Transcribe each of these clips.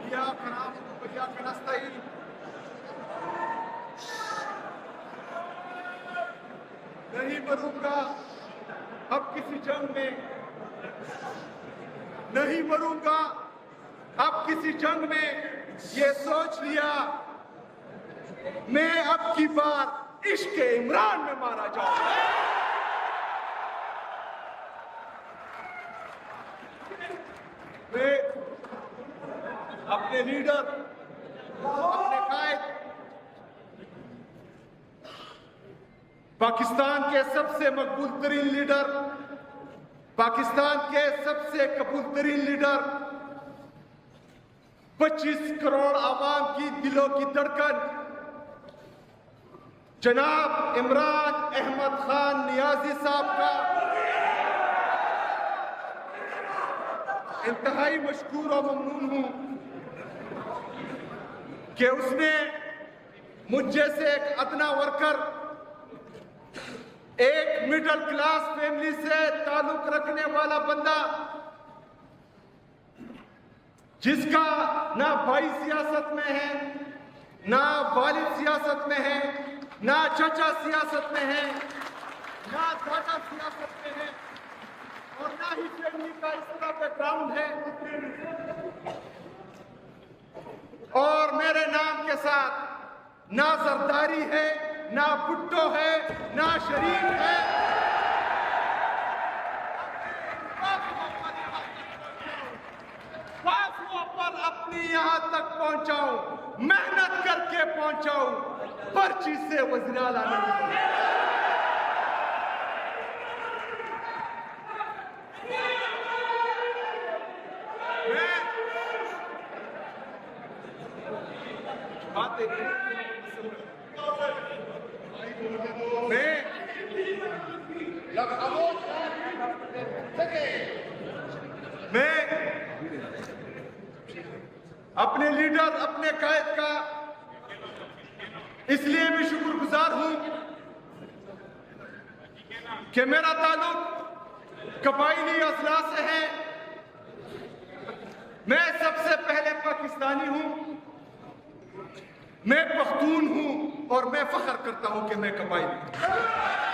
إياك نعبد وإياك نستعين نہیں مروں گا اب کسی جنگ میں نہیں مروں گا اب کسی جنگ میں یہ سوچ لیا میں اب کی بار عشق عمران میں مارا جاؤں میں اپنے لیڈر اپنے قائد پاکستان کے سب سے مقبول ترین لیڈر پاکستان کے سب سے قبول ترین لیڈر 25 کروڑ عوام کی دلوں کی دھڑکن جناب عمران احمد خان نیازی صاحب کا انتہائی مشکور و ممنون ہوں کہ اس نے مجھ جیسے ایک ادنا ورکر ایک مڈل کلاس فیملی سے تعلق رکھنے والا بندہ جس کا نہ بھائی سیاست میں ہے نہ والد سیاست میں ہے نہ چچا سیاست میں ہے نہ دادا سیاست میں ہے اور نہ ہی فیملی کا اس طرح بیک گراؤنڈ ہے اور میرے نام کے ساتھ نہ زرداری ہے نہ بھٹو ہے نہ شریف ہے فاصلوں پر اپنی یہاں تک پہنچاؤں محنت کر کے پہنچاؤں پرچی سے وزیر اعلیٰ میں اپنے لیڈر اپنے قائد کا اس لیے بھی شکر گزار ہوں کہ میرا تعلق قبائلی اضلاع سے ہے میں سب سے پہلے پاکستانی ہوں میں پختون ہوں اور میں فخر کرتا ہوں کہ میں قبائلی ہوں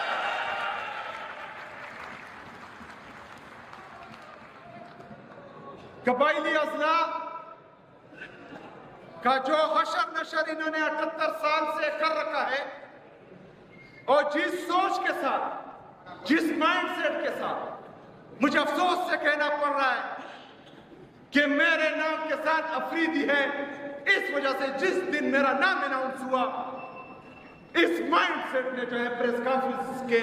قبائلی اضلاع کا جو حشر نشر انہوں نے 78 سال سے کر رکھا ہے اور جس سوچ کے ساتھ جس مائنڈ سیٹ کے ساتھ مجھے افسوس سے کہنا پڑ رہا ہے کہ میرے نام کے ساتھ افریدی ہے اس وجہ سے جس دن میرا نام اناؤنس ہوا اس مائنڈ سیٹ نے جو ہے پریس کانفرنس کے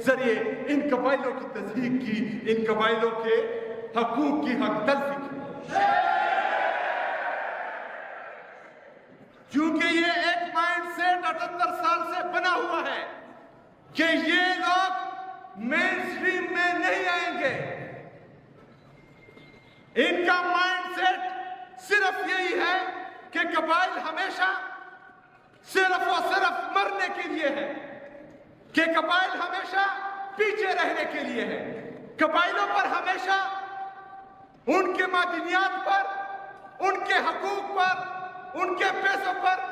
ذریعے ان قبائلوں کی تصدیق کی ان قبائلوں کے حقوق کی حق تلفی کی کیونکہ یہ ایک مائنڈ سیٹ 78 سال سے بنا ہوا ہے کہ یہ لوگ مین سٹریم میں نہیں آئیں گے ان کا مائنڈ سیٹ صرف یہی ہے کہ قبائل ہمیشہ صرف و صرف مرنے کے لیے ہے کہ قبائل ہمیشہ پیچھے رہنے کے لیے ہے قبائلوں پر ہمیشہ ان کے معدنیات پر ان کے حقوق پر ان کے پیسوں پر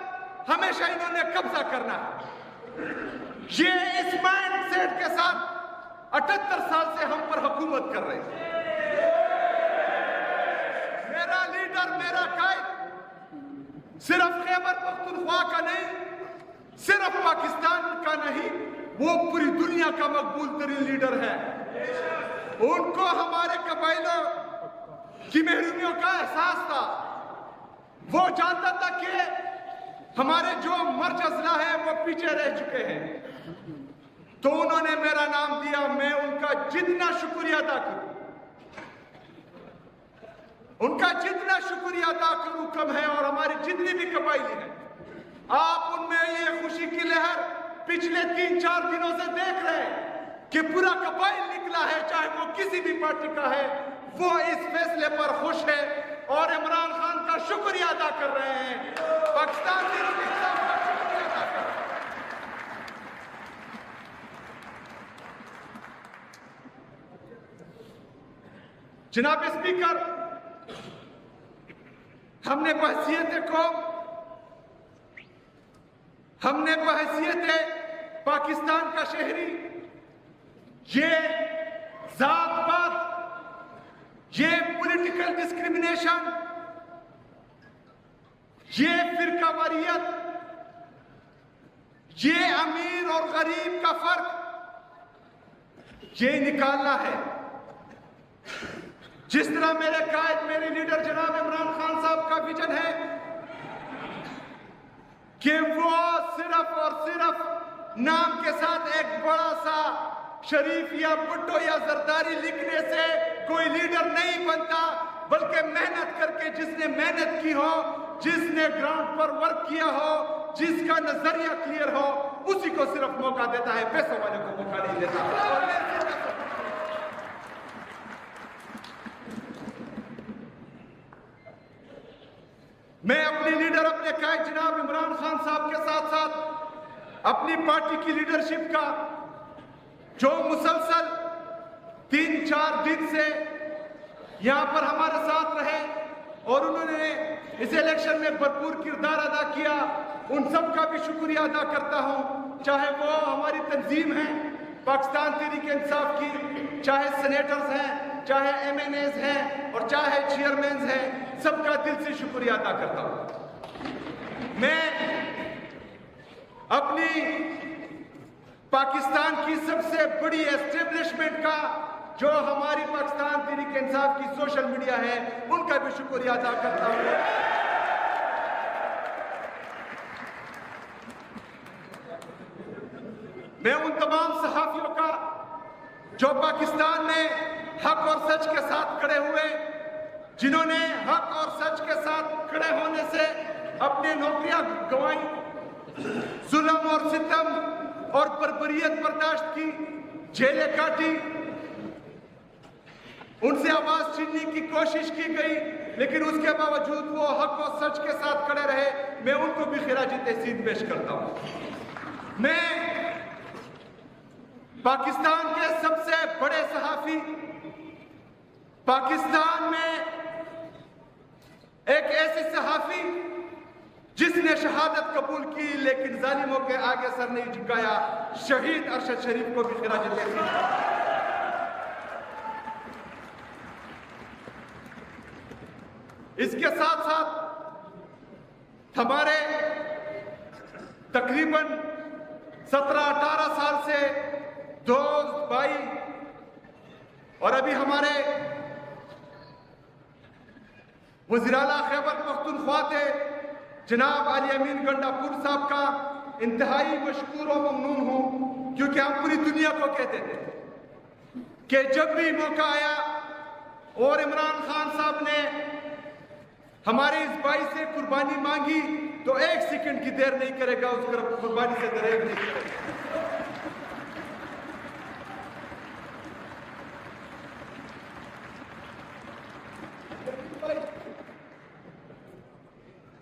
ہمیشہ انہوں نے قبضہ کرنا ہے یہ اس مائنڈ سیٹ کے ساتھ 78 سال سے ہم پر حکومت کر رہے ہیں میرا لیڈر میرا قائد صرف خیبر پختونخوا کا نہیں صرف پاکستان کا نہیں وہ پوری دنیا کا مقبول ترین لیڈر ہے ان کو ہمارے قبائلوں کی محرومیوں کا احساس تھا وہ جانتا تھا کہ ہمارے جو مرج اضلاع ہیں وہ پیچھے رہ چکے ہیں تو انہوں نے میرا نام دیا میں ان کا جتنا شکریہ ادا کروں ان کا جتنا شکریہ ادا کروں کم ہے اور ہماری جتنی بھی قبائلی ہیں آپ ان میں یہ خوشی کی لہر پچھلے 3-4 دنوں سے دیکھ رہے ہیں کہ پورا قبائل نکلا ہے چاہے وہ کسی بھی پارٹی کا ہے وہ اس فیصلے پر خوش ہے اور عمران خان کا شکریہ ادا کر رہے ہیں پاکستان کی کا شکریہ ادا کر رہے ہیں جناب اسپیکر ہم نے بحیثیت قوم، ہم نے بحیثیت پاکستان کا شہری یہ ذات پات، یہ پولیٹیکل ڈسکریمنیشن، یہ فرقہ واریت، یہ امیر اور غریب کا فرق یہ نکالنا ہے. جس طرح میرے قائد، میرے لیڈر جناب عمران خان صاحب کا ویژن ہے کہ وہ صرف اور صرف نام کے ساتھ ایک بڑا سا شریف یا بھٹو یا زرداری لکھنے سے کوئی لیڈر نہیں بنتا، بلکہ محنت کر کے جس نے محنت کی ہو، جس نے گراؤنڈ پر ورک کیا ہو، جس کا نظریہ کلیئر ہو، اسی کو صرف موقع دیتا ہے، پیسوں والے کو موقع نہیں دیتا. میں اپنے لیڈر، اپنے قائد جناب عمران خان صاحب کے ساتھ ساتھ اپنی پارٹی کی لیڈرشپ کا جو مسلسل 3-4 دن سے یہاں پر ہمارے ساتھ رہے اور انہوں نے اس الیکشن میں بھرپور کردار ادا کیا، ان سب کا بھی شکریہ ادا کرتا ہوں. چاہے وہ ہماری تنظیم ہے پاکستان تحریک انصاف کی، چاہے سینیٹرز ہیں، چاہے ایم این ایز ہیں اور چاہے چیئرمینز ہیں، سب کا دل سے شکریہ ادا کرتا ہوں. میں اپنی پاکستان کی سب سے بڑی اسٹیبلشمنٹ کا جو ہماری پاکستان تحریک انصاف کی سوشل میڈیا ہے ان کا بھی شکریہ ادا کرتا ہوں. میں ان تمام صحافیوں کا جو پاکستان میں حق اور سچ کے ساتھ کھڑے ہوئے، جنہوں نے حق اور سچ کے ساتھ کھڑے ہونے سے اپنی نوکریاں گنوائیں، ظلم اور ستم اور بربریت برداشت کی، جیلیں کاٹی، ان سے آواز چھیننے کی کوشش کی گئی، لیکن اس کے باوجود وہ حق اور سچ کے ساتھ کھڑے رہے. میں ان کو بھی خراج تحسین پیش کرتا ہوں. میں پاکستان کے سب سے بڑے صحافی، پاکستان میں ایک ایسے صحافی جس نے شہادت قبول کی لیکن ظالموں کے آگے سر نہیں جھکایا، شہید ارشد شریف کو بھی خراج تحسین. اس کے ساتھ ساتھ ہمارے تقریباً 17-18 سال سے دوست بھائی اور ابھی ہمارے وزیر اعلیٰ خیبر پختونخوا تھے جناب علی امین گنڈا پور صاحب کا انتہائی مشکور و ممنون ہوں، کیونکہ ہم پوری دنیا کو کہتے تھے کہ جب بھی موقع آیا اور عمران خان صاحب نے ہمارے اس بھائی سے قربانی مانگی تو 1 سیکنڈ کی دیر نہیں کرے گا، اس قربانی سے دریغ نہیں کرے گا.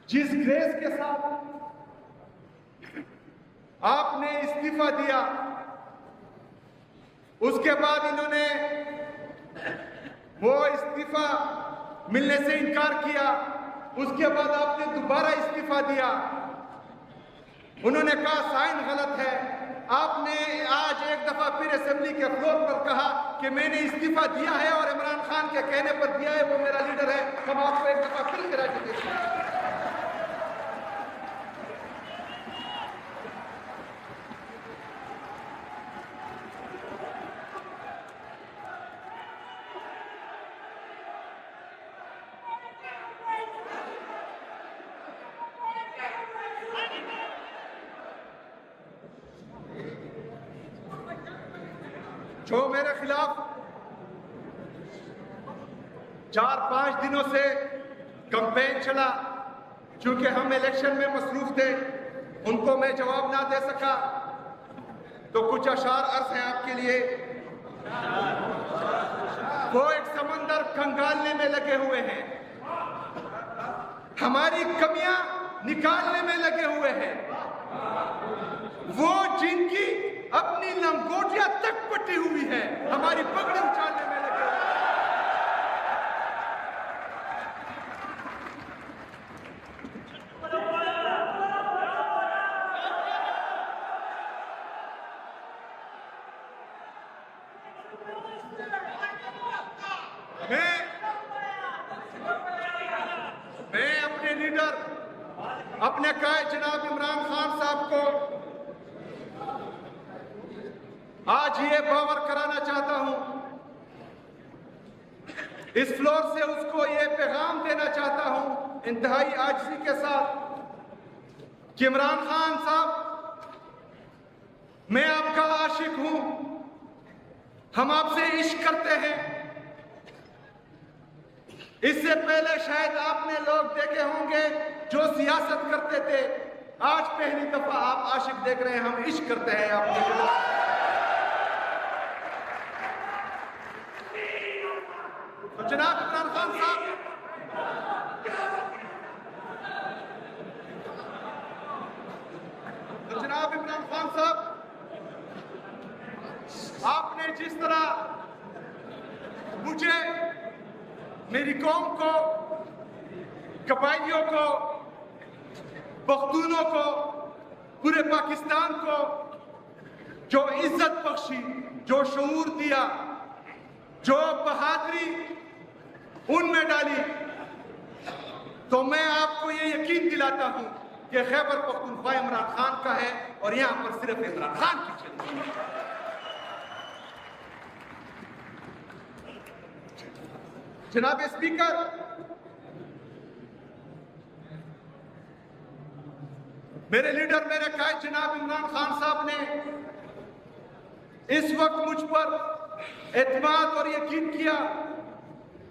جس گریس کے ساتھ آپ نے استعفیٰ دیا، اس کے بعد انہوں نے وہ استعفیٰ ملنے سے انکار کیا، اس کے بعد آپ نے دوبارہ استعفیٰ دیا. انہوں نے کہا سائن غلط ہے. آپ نے آج ایک دفعہ پھر اسمبلی کے فلور پر کہا کہ میں نے استعفیٰ دیا ہے اور عمران خان کے کہنے پر دیا ہے، وہ میرا لیڈر ہے. ہم آپ کو ایک دفعہ پھر خراج تحسین. جو میرے خلاف 4-5 دنوں سے کمپین چلا، چونکہ ہم الیکشن میں مصروف تھے، ان کو میں جواب نہ دے سکا، تو کچھ اشعار عرض ہیں آپ کے لیے. وہ ایک سمندر کھنگالنے میں لگے ہوئے ہیں، ہماری کمیاں نکالنے میں لگے ہوئے ہیں، وہ جن کی اپنی لنگوٹیاں تک پٹی ہوئی ہے ہماری پگڑی اچھالنے میں لگے. لیڈر اپنے قائد جناب عمران خان صاحب کو آج یہ باور کرانا چاہتا ہوں، اس فلور سے اس کو یہ پیغام دینا چاہتا ہوں انتہائی عاجزی کے ساتھ کہ عمران خان صاحب، میں آپ کا عاشق ہوں، ہم آپ سے عشق کرتے ہیں۔ اس سے پہلے شاید آپ نے لوگ دیکھے ہوں گے جو سیاست کرتے تھے، آج پہلی دفعہ آپ عاشق دیکھ رہے ہیں، ہم عشق کرتے ہیں آپ کے لیے۔ تو جناب عمران خان صاحب، آپ نے جس طرح مجھے، میری قوم کو، قبائلیوں کو، پختونوں کو، پورے پاکستان کو جو عزت بخشی، جو شعور دیا، جو بہادری ان میں ڈالی، تو میں آپ کو یہ یقین دلاتا ہوں کہ خیبر پختونخوا عمران خان کا ہے اور یہاں پر صرف عمران خان کی چلتی ہے۔ جناب اسپیکر، میرے لیڈر، میرے قائد جناب عمران خان صاحب نے اس وقت مجھ پر اعتماد اور یقین کیا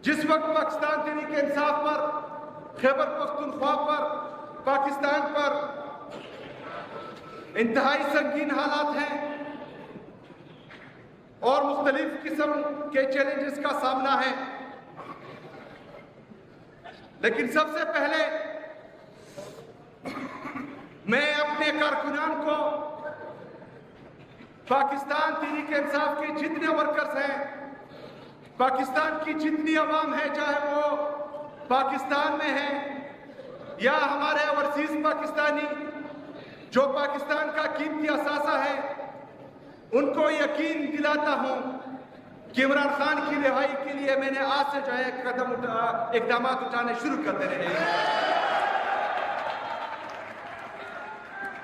جس وقت پاکستان تحریک انصاف پر، خیبر پختونخوا پر، پاکستان پر انتہائی سنگین حالات ہیں اور مختلف قسم کے چیلنجز کا سامنا ہے، لیکن سب سے پہلے میں اپنے کارکنان کو، پاکستان تحریک انصاف کے جتنے ورکرز ہیں، پاکستان کی جتنی عوام ہے، چاہے وہ پاکستان میں ہے یا ہمارے اوورسیز پاکستانی جو پاکستان کا قیمتی اثاثہ ہے، ان کو یقین دلاتا ہوں کہ عمران خان کی رہائی کے لیے میں نے آج سے جو ہے اقدامات اٹھانے شروع کر دینے ہیں۔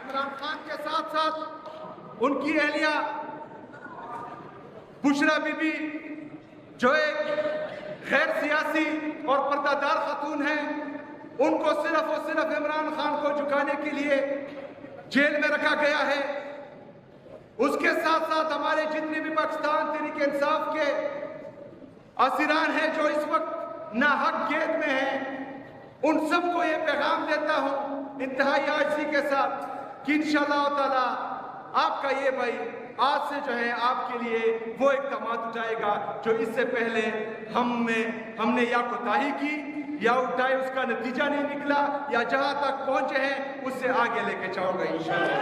عمران خان کے ساتھ ساتھ ان کی اہلیہ بشرا بی بی جو ایک غیر سیاسی اور پردہ دار خاتون ہیں، ان کو صرف اور صرف عمران خان کو جھکانے کے لیے جیل میں رکھا گیا ہے۔ اس کے ساتھ ساتھ ہمارے جتنے بھی پاکستان تحریک انصاف کے اسیران ہیں جو اس وقت ناحق قید میں ہیں، ان سب کو یہ پیغام دیتا ہوں انتہائی عاجزی کے ساتھ کہ انشاءاللہ تعالی آپ کا یہ بھائی آج سے جو ہے آپ کے لیے وہ اقدامات اٹھائے گا جو اس سے پہلے ہم نے یا کوتاہی کی یا اٹھائے، اس کا نتیجہ نہیں نکلا، یا جہاں تک پہنچے ہیں اس سے آگے لے کے جاؤ گا انشاءاللہ۔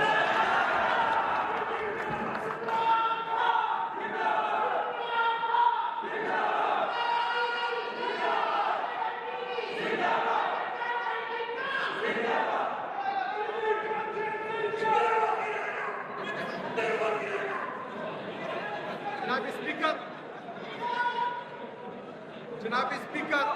جناب اسپیکر،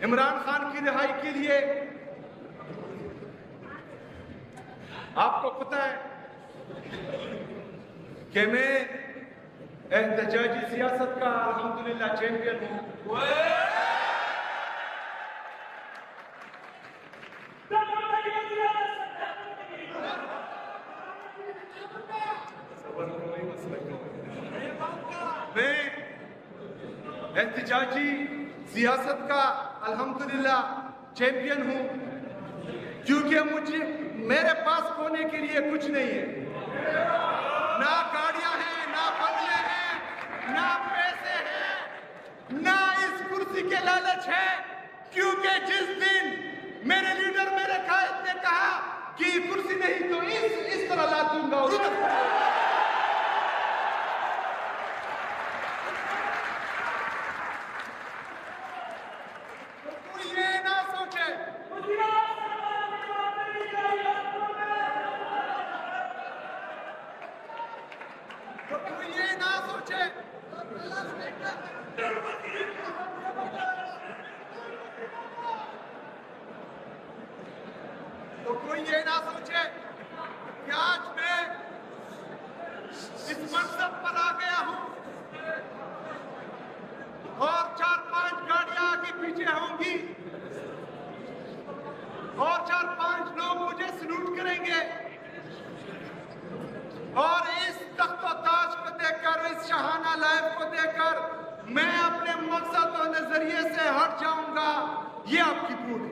عمران خان کی رہائی کے لیے آپ کو پتہ ہے کہ میں احتجاجی سیاست کا الحمدللہ چیمپئن ہوں۔ میں احتجاجی سیاست کا الحمدللہ چیمپئن ہوں کیونکہ میرے پاس کھونے کے لیے کچھ نہیں ہے، نہ گاڑیاں ہیں، نہ بنگلے ہیں، نہ پیسے ہیں، نہ اس کرسی کے لالچ ہے، کیونکہ جس دن میرے لیڈر، میرے قائد نے کہا کہ کرسی نہیں تو اس طرح لا دوں گا اور ادھر کوئی یہ نہ سوچے کہ آج میں اس منصب پر آ گیا ہوں اور 4-5 گاڑیاں آگے پیچھے ہوں گی اور 4-5 لوگ مجھے سلوٹ کریں گے اور اس تخت و تاج کو دیکھ کر اس شاہانہ لائف کو دیکھ کر میں اپنے مقصد و نظریے سے ہٹ جاؤں گا. یہ آپ کی بھول ہے.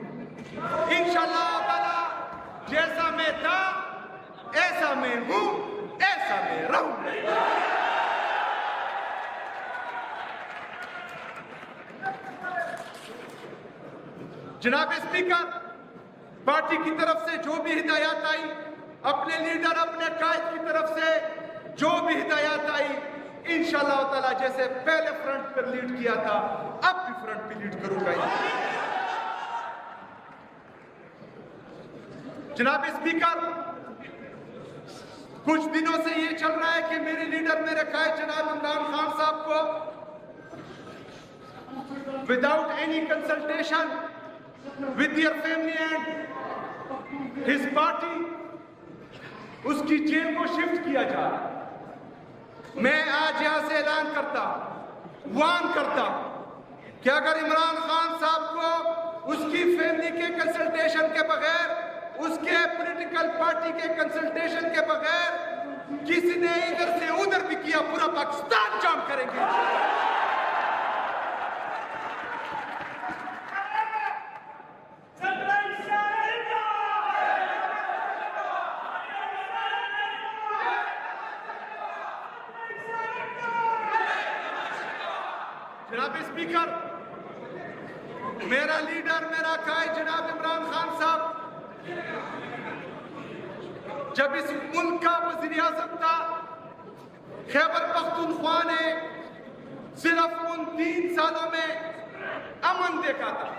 انشاءاللہ تعالی جیسا میں تھا ایسا میں ہوں ایسا میں رہوں. جناب اسپیکر، پارٹی کی طرف سے جو بھی ہدایات آئی، اپنے لیڈر اپنے قائد کی طرف سے جو بھی ہدایات آئی، انشاءاللہ تعالی جیسے پہلے فرنٹ پر لیڈ کیا تھا اب بھی فرنٹ پہ لیڈ کروں گا. جناب اسپیکر، کچھ دنوں سے یہ چل رہا ہے کہ میرے لیڈر میرے قائد جناب عمران خان صاحب کو without any consultation with their family and his party اس کی جیل کو شفٹ کیا جا رہا ہے. میں آج یہاں سے اعلان کرتا ہوں، وان کرتا ہوں کہ اگر عمران خان صاحب کو اس کی فیملی کے کنسلٹیشن کے بغیر، اس کے پولیٹیکل پارٹی کے کنسلٹیشن کے بغیر کسی نے ادھر سے ادھر بھی کیا، پورا پاکستان جام کریں گے. جناب اسپیکر، میرا لیڈر میرا قائد جناب عمران خان صاحب جب اس ملک کا وزیر اعظم تھا، خیبر پختونخوا نے صرف ان 3 سالوں میں امن دیکھا تھا.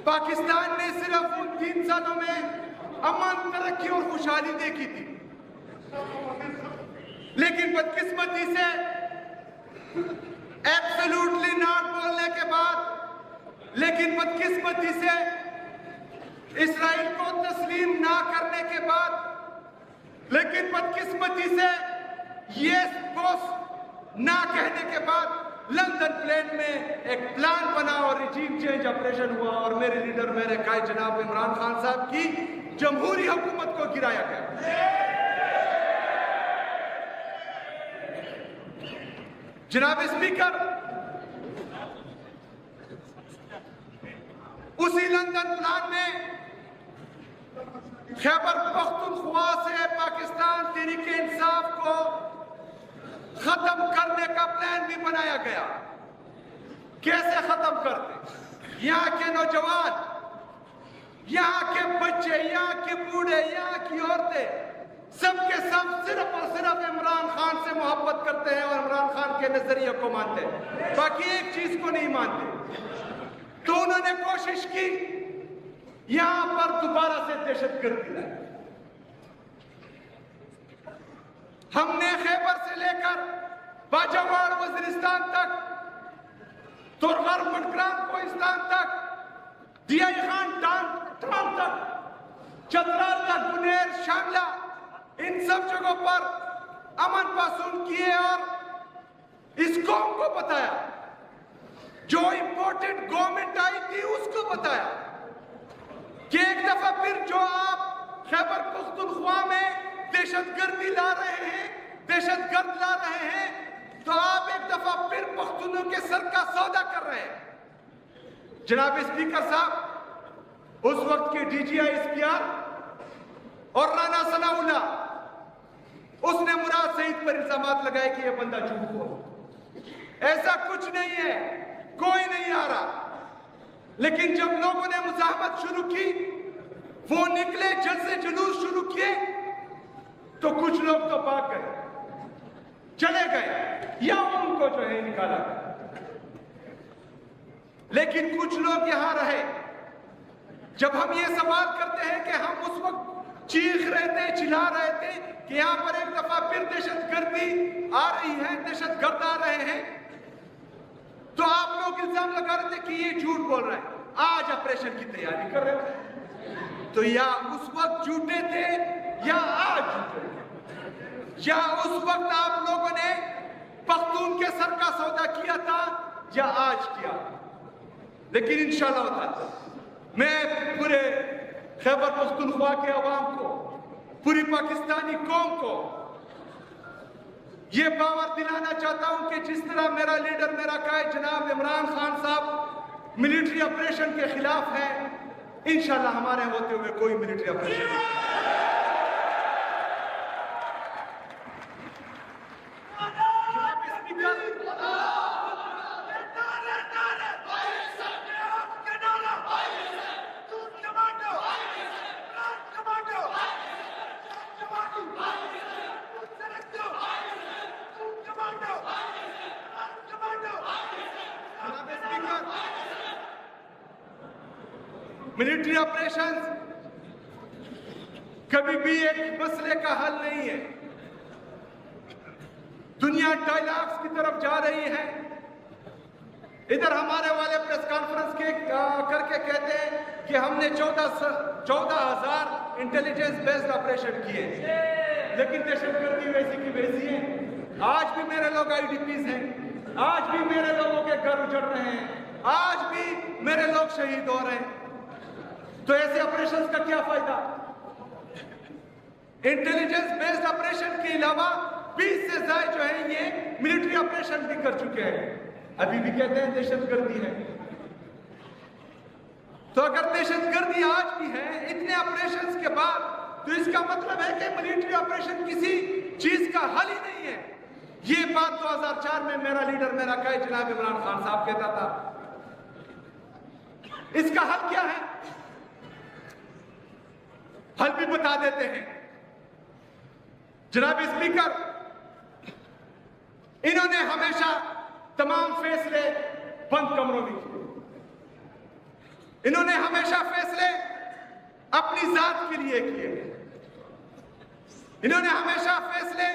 پاکستان نے صرف ان 3 سالوں میں امن، ترقی اور خوشحالی دیکھی تھی. لیکن بدقسمتی سے ایبسولوٹلی ناٹ بولنے کے بعد، لیکن بدقسمتی سے اسرائیل کو تسلیم نہ کرنے کے بعد، لیکن بدقسمتی سے یس بوس نہ کہنے کے بعد لندن پلین میں ایک پلان بنا اور ریجیم چینج آپریشن ہوا اور میرے لیڈر میرے قائد جناب عمران خان صاحب کی جمہوری حکومت کو گرایا گیا. جناب اسپیکر، اسی لندن پلان میں خیبر پختونخوا سے پاکستان تحریک انصاف کو ختم کرنے کا پلان بھی بنایا گیا. کیسے ختم کرتے؟ یہاں کے نوجوان، یہاں کے بچے، یہاں کے بوڑھے، یہاں کی عورتیں سب کے سب صرف اور صرف عمران خان سے محبت کرتے ہیں اور عمران خان کے نظریے کو مانتے ہیں، باقی ایک چیز کو نہیں مانتے. تو انہوں نے کوشش کی یہاں پر دوبارہ سے دہشت گردی لائی. ہم نے خیبر سے لے کر باجوڑ وزیرستان تک، ترغر بٹگرام کوہستان تک، دیائی خان ٹان تک، چترال تک، بنیر، شاملہ، ان سب جگہوں پر امن پاسون کیے اور اس قوم کو بتایا، جو امپورٹنٹ گورنمنٹ آئی تھی اس کو بتایا کہ ایک دفعہ پھر جو آپ خیبر پختونخوا میں دہشت گردی لا رہے ہیں، دہشت گرد لا رہے ہیں، تو آپ ایک دفعہ پھر پختونوں کے سر کا سودا کر رہے ہیں. جناب اسپیکر صاحب، اس وقت کے D G I S P R اور رانا ثناء اللہ، اس نے مراد سعید پر الزامات لگائے کہ یہ بندہ جھوٹ بول. ایسا کچھ نہیں ہے، کوئی نہیں آ رہا. لیکن جب لوگوں نے مزاحمت شروع کی، وہ نکلے، جلسے جلوس شروع کیے، تو کچھ لوگ تو بھاگ گئے، چلے گئے یا ان کو جو ہے نکالا گیا. لیکن کچھ لوگ یہاں رہے. جب ہم یہ سوال کرتے ہیں کہ ہم اس وقت چیخ رہے تھے, چلا رہے تھے کہ یہاں پر ایک دفعہ پھر دہشت گردی آ رہی ہے, دہشت گرد آ رہے ہیں, تو آپ لوگ الزام لگا رہے تھے کہ یہ جھوٹ بول رہے ہیں. آج آپریشن کی تیاری کر رہے تھے, تو یا اس وقت جھوٹے تھے یا آج جھوٹے تھے, یا اس وقت آپ لوگوں نے پختون کے سر کا سودا کیا تھا یا آج کیا. لیکن انشاءاللہ تعالی میں پورے خیبر پختونخوا کے عوام کو, پوری پاکستانی قوم کو یہ باور دلانا چاہتا ہوں کہ جس طرح میرا لیڈر, میرا قائد جناب عمران خان صاحب ملٹری آپریشن کے خلاف ہے, انشاءاللہ ہمارے ہوتے ہوئے کوئی ملٹری آپریشن نہیں. ملٹری آپریشن کبھی بھی ایک مسئلے کا حل نہیں ہے. دنیا ڈائیلاگز کی طرف جا رہی ہے. ادھر ہمارے والے پریس کانفرنس کر کے کہتے ہیں کہ ہم نے 14,000 انٹیلیجنس بیسڈ آپریشن کیے, لیکن دہشت گردی ویسی کی ویسی ہے. آج بھی میرے لوگ آئی ڈی پیز ہیں, آج بھی میرے لوگوں کے گھر اجڑ رہے ہیں, آج بھی میرے لوگ شہید ہو رہے ہیں. تو ایسے آپریشنز کا کیا فائدہ؟ انٹیلیجنس بیسڈ آپریشن کے علاوہ 20 سے زائد جو ہیں یہ ملٹری آپریشن بھی کر چکے ہیں, ابھی بھی کہتے ہیں دہشت گردی ہے. تو اگر دہشت گردی آج بھی ہے اتنے آپریشنز کے بعد, تو اس کا مطلب ہے کہ ملٹری آپریشن کسی چیز کا حل ہی نہیں ہے. یہ بات 2004 میں میرا لیڈر, میرا قائد جناب عمران خان صاحب کہتا تھا. اس کا حل کیا ہے؟ حل بھی بتا دیتے ہیں. جناب اسپیکر, انہوں نے ہمیشہ تمام فیصلے بند کمروں میں کیے. انہوں نے ہمیشہ فیصلے اپنی ذات کے لیے کیے. انہوں نے ہمیشہ فیصلے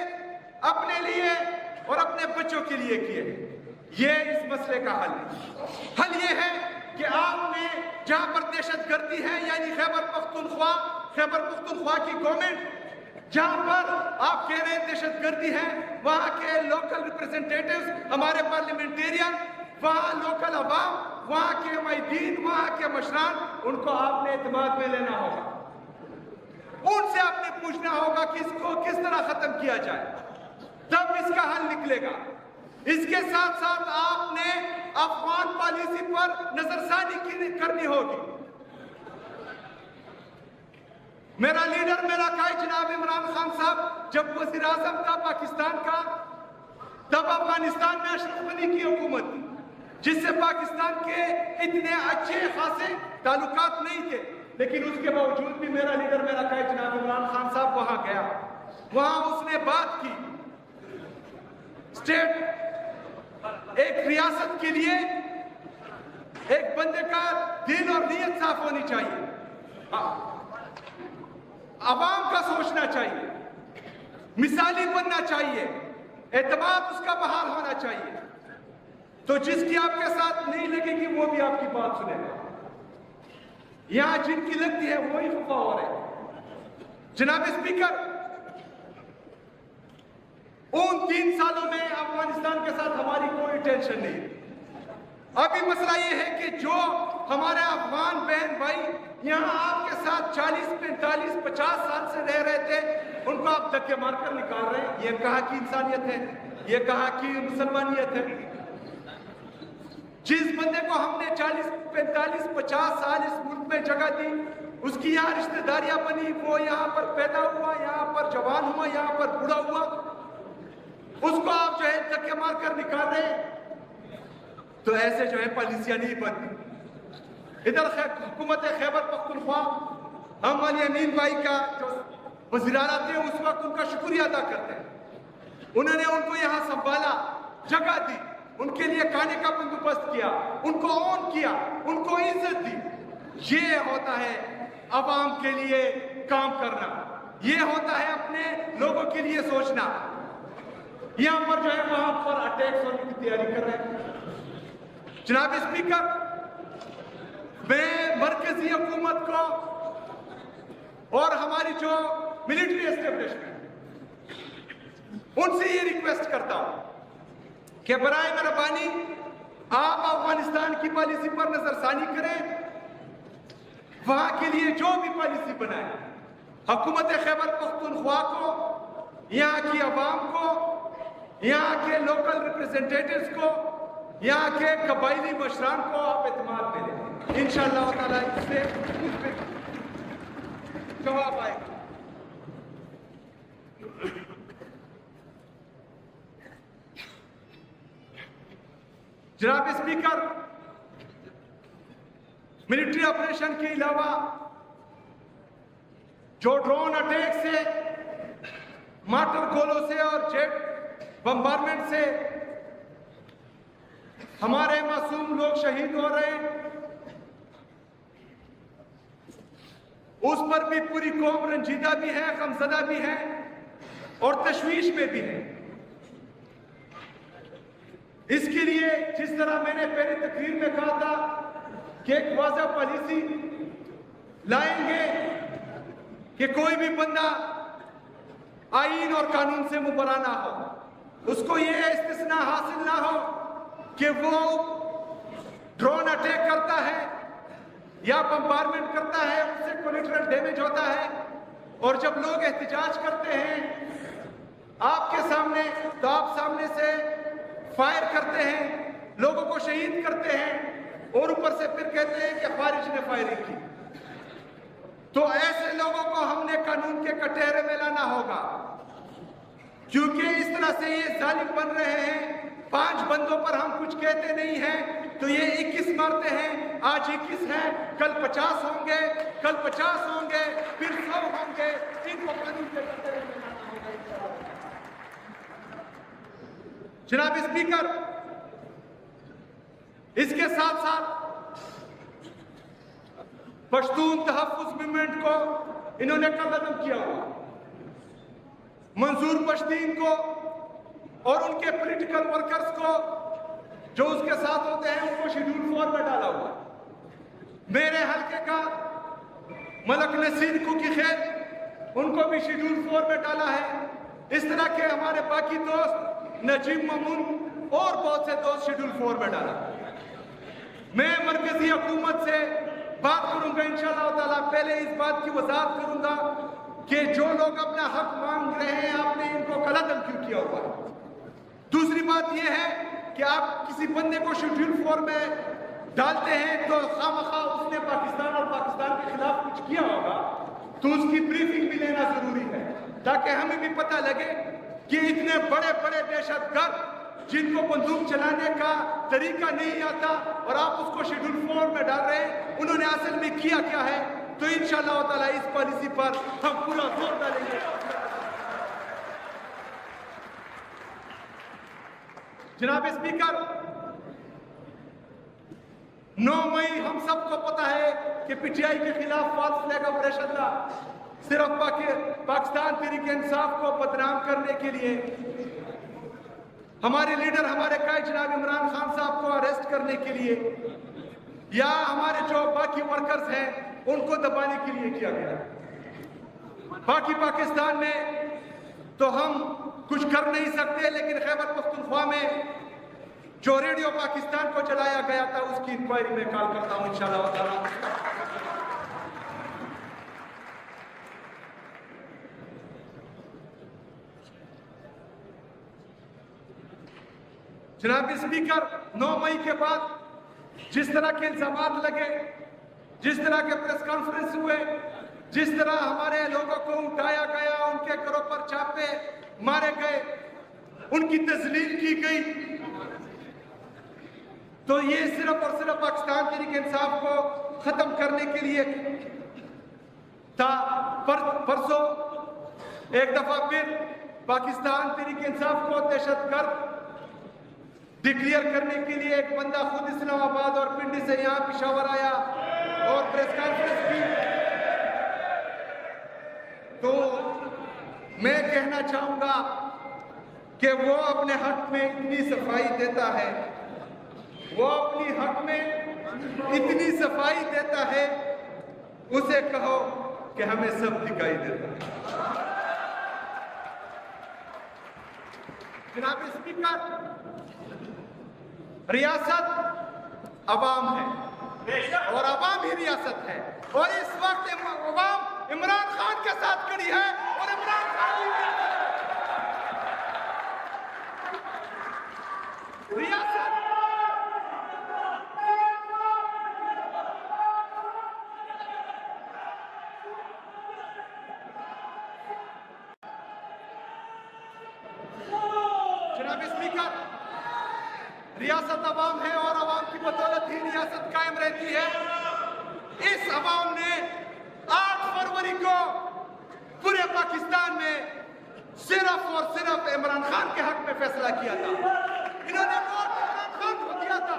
اپنے لیے اور اپنے بچوں کے لیے کیے. یہ اس مسئلے کا حل یہ ہے کہ آپ نے جہاں پر دہشت گردی ہے, یعنی خیبر پختونخوا کی گورنمنٹ جہاں پر آپ کہہ رہے ہیں دہشت گردی ہے, وہاں کے لوکل ریپرزنٹیٹیوز, ہمارے پارلیمنٹیرین, وہاں لوکل عوام, وہاں کے معیدین, وہاں کے مشران, ان کو آپ نے اعتماد میں لینا ہوگا. ان سے آپ نے پوچھنا ہوگا کہ اس کو کس طرح ختم کیا جائے, تب اس کا حل نکلے گا. اس کے ساتھ ساتھ آپ نے افغان پالیسی پر نظر ثانی کرنی ہوگی. میرا لیڈر, میرا قائد جناب عمران خان صاحب جب وزیر اعظم تھا پاکستان کا, تب افغانستان میں اشرف غنی کی حکومت تھی, جس سے پاکستان کے اتنے اچھے خاصے تعلقات نہیں تھے. لیکن اس کے باوجود بھی میرا لیڈر, میرا قائد جناب عمران خان صاحب وہاں گیا, وہاں اس نے بات کی. اسٹیٹ, ایک ریاست کے لیے ایک بندے کا دل اور نیت صاف ہونی چاہیے, عوام کا سوچنا چاہیے, مثالی بننا چاہیے, اعتماد اس کا بحال ہونا چاہیے. تو جس کی آپ کے ساتھ نہیں لگے گی وہ بھی آپ کی بات سنے گا. یہاں جن کی لگتی ہے وہی خفا ہو رہے ہیں. جناب اسپیکر, ان 3 سالوں میں افغانستان کے ساتھ ہماری کوئی ٹینشن نہیں. ابھی مسئلہ یہ ہے کہ جو ہمارے افغان بہن بھائی یہاں آپ کے ساتھ 40, 45, 50 سال سے رہ رہے تھے, ان کو آپ دھکے مار کر نکال رہے ہیں. یہ کہاں کی انسانیت ہے, یہ کہاں کی مسلمانیت ہے. جس بندے کو ہم نے 40, 45, 50 سال اس ملک میں جگہ دی, اس کی یہاں رشتہ داریاں بنی, وہ یہاں پر پیدا ہوا, یہاں پر جوان ہوا, یہاں پر بوڑھا ہوا, اس کو آپ جو ہے دھکے مار کر نکال رہے ہیں. تو ایسے جو ہے پالیسیاں نہیں بنتی. ادھر حکومت خیبر پختونخوا, ہم علی امین بھائی کا جو وزیراعلیٰ تھے اس وقت ان کا شکریہ ادا کرتے ہیں. انہوں نے ان کو یہاں سنبھالا, جگہ دی, ان کے لیے کھانے کا بندوبست کیا, ان کو آن کیا, ان کو عزت دی. یہ ہوتا ہے عوام کے لیے کام کرنا. یہ ہوتا ہے اپنے لوگوں کے لیے سوچنا. یہاں پر جو ہے وہاں پر اٹیکس ہونے کی تیاری کر رہے ہیں. جناب اسپیکر، میں مرکزی حکومت کو اور ہماری جو ملٹری اسٹیبلشمنٹ ان سے یہ ریکویسٹ کرتا ہوں کہ برائے مہربانی آپ افغانستان کی پالیسی پر نظر ثانی کریں. وہاں کے لیے جو بھی پالیسی بنائے، حکومت خیبر پختونخوا کو، یہاں کی عوام کو، یہاں کے لوکل ریپرزنٹیٹیوز کو، یہاں کے قبائلی مشران کو آپ اعتماد میں لیں. انشاءاللہ تعالیٰ اس سے جواب آئے گا. جناب اسپیکر، ملٹری آپریشن کے علاوہ جو ڈرون اٹیک سے، مارٹر گولوں سے اور جیٹ بمبارمنٹ سے ہمارے معصوم لوگ شہید ہو رہے ہیں، اس پر بھی پوری قوم رنجیدہ بھی ہے، غمزدہ بھی ہے اور تشویش میں بھی ہے. اس کے لیے جس طرح میں نے پہلے تقریر میں کہا تھا کہ ایک واضح پالیسی لائیں گے کہ کوئی بھی بندہ آئین اور قانون سے مبرا نہ ہو، اس کو یہ استثناء حاصل نہ ہو کہ وہ ڈرون اٹیک کرتا ہے یا بمبارمنٹ کرتا ہے، اس سے کولیٹرل ڈیمیج ہوتا ہے، اور جب لوگ احتجاج کرتے ہیں آپ کے سامنے تو آپ سامنے سے فائر کرتے ہیں، لوگوں کو شہید کرتے ہیں اور اوپر سے پھر کہتے ہیں کہ خارج نے فائرنگ کی. تو ایسے لوگوں کو ہم نے قانون کے کٹہرے میں لانا ہوگا، کیونکہ اس طرح سے یہ ظالم بن رہے ہیں. 5 بندوں پر ہم کچھ کہتے نہیں ہیں تو یہ 21 مارتے ہیں. آج 21 ہیں، کل 50 ہوں گے، کل 50 ہوں گے، پھر 100 ہوں گے. ان کو قانون کے کٹہرے میں لانا ہوگا. جناب اسپیکر، اس کے ساتھ ساتھ پشتون تحفظ موومنٹ کو انہوں نے قدم کیا ہوا. منظور پشتین کو اور ان کے پولیٹیکل ورکرز کو جو اس کے ساتھ ہوتے ہیں ان کو شیڈول 4 میں ڈالا ہوا. میرے حلقے کا ملک نصیر کو کی خیر ان کو بھی شیڈول 4 میں ڈالا ہے. اس طرح کے ہمارے باقی دوست نجیب مامون اور بہت سے دوست شیڈول 4 میں ڈالا. میں مرکزی حکومت سے بات کروں گا انشاءاللہ تعالیٰ. پہلے اس بات کی وضاحت کروں گا کہ جو لوگ اپنا حق مانگ رہے ہیں آپ نے ان کو قلعدم کیوں کیا ہوا ہے. دوسری بات یہ ہے کہ آپ کسی بندے کو شیڈول 4 میں ڈالتے ہیں تو خواہ اس نے پاکستان اور پاکستان کے خلاف کچھ کیا ہوگا تو اس کی بریفنگ بھی لینا ضروری ہے، تاکہ ہمیں بھی پتہ لگے کہ اتنے بڑے بڑے دہشت گرد جن کو بندوق چلانے کا طریقہ نہیں آتا اور آپ اس کو شیڈول 4 میں ڈال رہے ہیں، انہوں نے اصل میں کیا کیا ہے. تو انشاءاللہ تعالیٰ اس پالیسی پر ہم پورا زور ڈالیں گے. جناب اسپیکر، 9 مئی ہم سب کو پتا ہے کہ پی ٹی آئی کے خلاف فالس فلیگ آپریشن تھا، صرف پاکستان تحریک انصاف کو بدنام کرنے کے لیے. ہمارے لیڈر، ہمارے قائد جناب عمران خان صاحب کو اریسٹ کرنے کے لیے یا ہمارے جو باقی ورکرز ہیں ان کو دبانے کے لیے کیا گیا. باقی پاکستان میں تو ہم کچھ کر نہیں سکتے، لیکن خیبر پختونخوا میں جو ریڈیو پاکستان کو چلایا گیا تھا اس کی انکوائری میں کال کرتا ہوں انشاءاللہ تعالیٰ. جناب اسپیکر، 9 مئی کے بعد جس طرح کے الزامات لگے، جس طرح کے پریس کانفرنس ہوئے، جس طرح ہمارے لوگوں کو اٹھایا گیا، ان کے گھروں پر چھاپے مارے گئے، ان کی تذلیل کی گئی، تو یہ صرف اور صرف پاکستان تحریک انصاف کو ختم کرنے کے لیے تھا. پرسوں ایک دفعہ پھر پاکستان تحریک انصاف کو دہشت گرد ڈکلیئر کرنے کے لیے ایک بندہ خود اسلام آباد اور پنڈی سے یہاں پشاور آیا اور پریس کانفرنس کی. تو میں کہنا چاہوں گا کہ وہ اپنے حق میں اتنی صفائی دیتا ہے، وہ اپنی حق میں اتنی صفائی دیتا ہے، اسے کہو کہ ہمیں سب دکھائی دیتا ہے۔ جناب اسپیکر، ریاست عوام ہے اور عوام ہی ریاست ہے، اور اس وقت عوام عمران خان کے ساتھ کھڑی ہے اور عمران خان ہی ریاست جناب اسپیکر، ریاست عوام ہے اور عوام کی بدولت ہی ریاست قائم رہتی ہے۔ اس عوام نے 8 فروری کو پورے پاکستان میں صرف اور صرف عمران خان کے حق میں فیصلہ کیا تھا۔ انہوں نے ووٹ عمران خان کو دیا تھا۔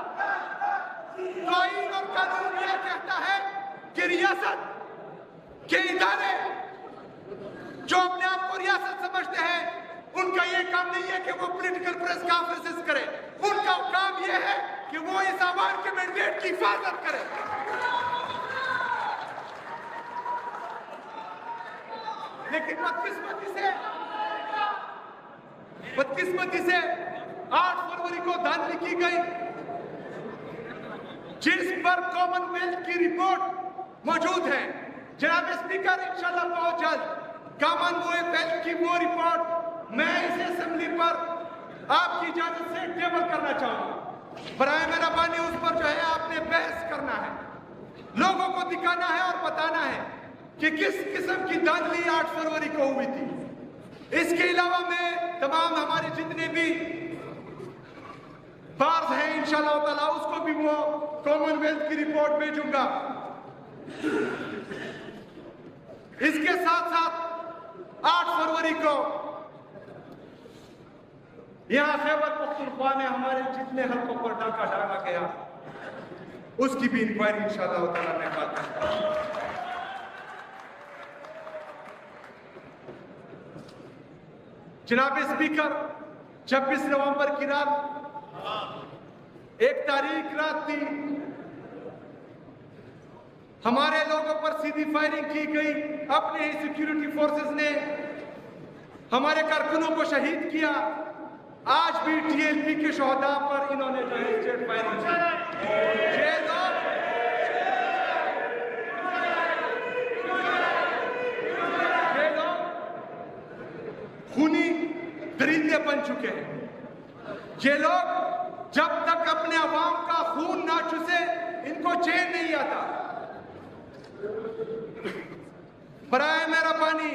قانون اور قانون یہ کہتا ہے کہ ریاست کے ادارے جو اپنے آپ کو ریاست سمجھتے ہیں، ان کا یہ کام نہیں ہے کہ وہ پولیٹیکل پریس کانفرنسز کرے، ان کا کام یہ ہے کہ وہ اس عوام کے مینڈیٹ کی حفاظت کرے۔ لیکن بدقسمتی سے 8 فروری کو دھاندلی کی گئی، جس پر کامن ویلتھ کی رپورٹ موجود ہے۔ جناب اسپیکر، انشاءاللہ بہت جلد کامن ویلتھ کی وہ رپورٹ میں اس اسمبلی پر آپ کی اجازت سے ٹیبل کرنا چاہوں گا۔ برائے مہربانی اس پر جو ہے آپ نے بحث کرنا ہے، لوگوں کو دکھانا ہے اور بتانا ہے کہ کس قسم کی دھاندلی 8 فروری کو ہوئی تھی۔ اس کے علاوہ میں تمام ہمارے جتنے بھی بارز ہیں انشاءاللہ تعالیٰ اس کو بھی وہ کامن ویلتھ کی رپورٹ بھیجوں گا۔ اس کے ساتھ ساتھ 8 فروری کو یہاں خیبر پختونخوا میں ہمارے جتنے حلقوں پر ڈاکہ ڈالا گیا، اس کی بھی انکوائری انشاءاللہ تعالیٰ میں بات کرتا ہوں۔ جناب اسپیکر، 26 نومبر کی رات ایک تاریخ رات تھی۔ ہمارے لوگوں پر سیدھی فائرنگ کی گئی، اپنے ہی سیکیورٹی فورسز نے ہمارے کارکنوں کو شہید کیا۔ آج بھی ٹی ایل پی کے شہداء پر انہوں نے جو ہے اسٹیٹ فائرنگ کی۔ یہ لوگ خونی درندے بن چکے ہیں۔ یہ لوگ جب تک اپنے عوام کا خون نہ چوسے ان کو چین نہیں آتا۔ برائے مہربانی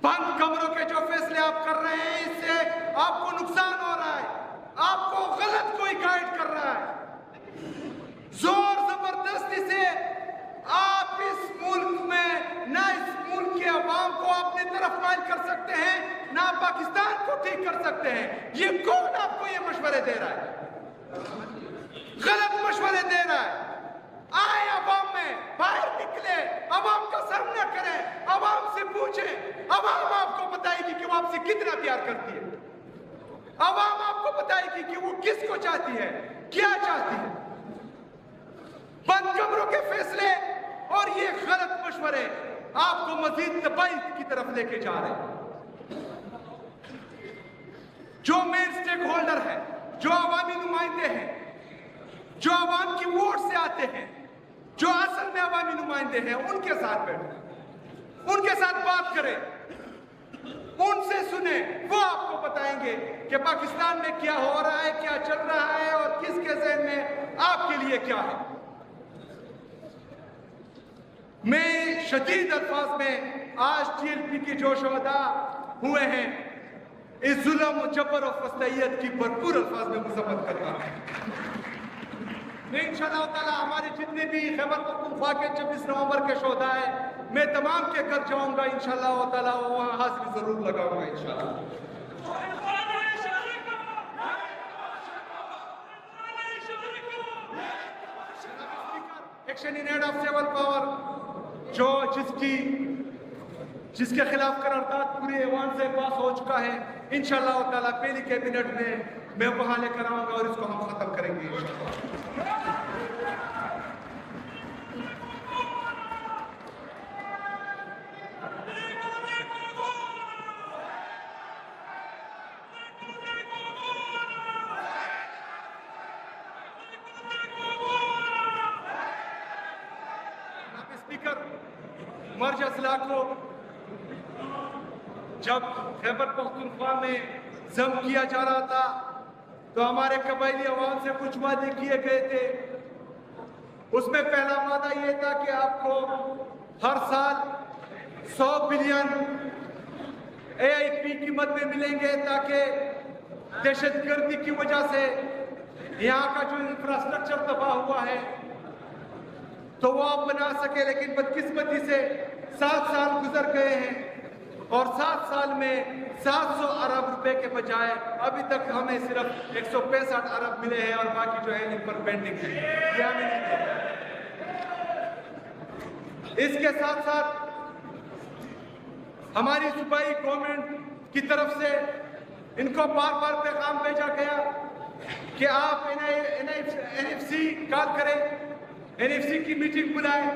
بند کمروں کے جو فیصلے آپ کر رہے ہیں، اس سے آپ کو نقصان ہو رہا ہے، آپ کو غلط کوئی گائیڈ کر رہا ہے۔ زور زبردستی سے آپ اس ملک میں نہ اس ملک کے عوام کو اپنے طرف مائل کر سکتے ہیں، نہ پاکستان کو ٹھیک کر سکتے ہیں۔ یہ کون آپ کو یہ مشورے دے رہا ہے؟ غلط مشورے دے رہا ہے۔ آئے عوام میں، باہر نکلے، عوام کا سامنا کریں، عوام سے پوچھیں۔ عوام آپ کو بتائے گی کہ وہ آپ سے کتنا پیار کرتی ہے۔ عوام آپ کو بتائے گی کہ وہ کس کو چاہتی ہے، کیا چاہتی ہے۔ بند کمروں کے فیصلے اور یہ غلط مشورے آپ کو مزید تباہی کی طرف لے کے جا رہے ہیں۔ جو مین سٹیک ہولڈر ہے، جو عوامی نمائندے ہیں، جو عوام کی ووٹ سے آتے ہیں، جو اصل میں عوامی نمائندے ہیں، ان کے ساتھ بیٹھیں، ان کے ساتھ بات کریں، ان سے سنیں۔ وہ آپ کو بتائیں گے کہ پاکستان میں کیا ہو رہا ہے، کیا چل رہا ہے اور کس کے ذہن میں آپ کے لیے کیا ہے۔ میں شدید الفاظ میں آج ٹی ایل پی کے جو شہداء ہوئے ہیں، اس ظلم و جبر و فسطائیت کی بھرپور الفاظ میں مذمت کرتا ہوں۔ میں انشاءاللہ تعالیٰ ہمارے جتنے بھی خیبر پختونخوا کے 26 نومبر کے شہداء ہیں، میں تمام کے گھر جاؤں گا انشاءاللہ تعالیٰ، وہاں حاضری ضرور لگاؤں گا انشاءاللہ۔ Action in aid of civil power, جس کی جس کے خلاف قرارداد پورے ایوان سے پاس ہو چکا ہے، انشاءاللہ تعالیٰ پہلی کیبنٹ میں وہاں لے کر آؤں گا اور اس کو ہم ختم کریں گے انشاءاللہ۔ اسپیکر، مرج اضلاع کو جب خیبر پختونخوا میں ضم کیا جا رہا تھا تو ہمارے قبائلی عوام سے کچھ وعدے کیے گئے تھے۔ اس میں پہلا وعدہ یہ تھا کہ آپ کو ہر سال 100 بلین AIP کی مد میں ملیں گے تاکہ دہشت گردی کی وجہ سے یہاں کا جو انفراسٹرکچر تباہ ہوا ہے تو وہ آپ بنا سکے، لیکن بدقسمتی سے 7 سال گزر گئے ہیں اور 7 سال میں 700 ارب روپے کے بجائے ابھی تک ہمیں صرف 165 ارب ملے ہیں اور باقی جو ہے ان پر پینڈنگ ہے، یہ ہمیں نہیں ملے۔ اس کے ساتھ ساتھ ہماری صوبائی گورنمنٹ کی طرف سے ان کو بار بار پیغام بھیجا گیا کہ آپ NFC کال کریں، NFC کی میٹنگ بلائیں،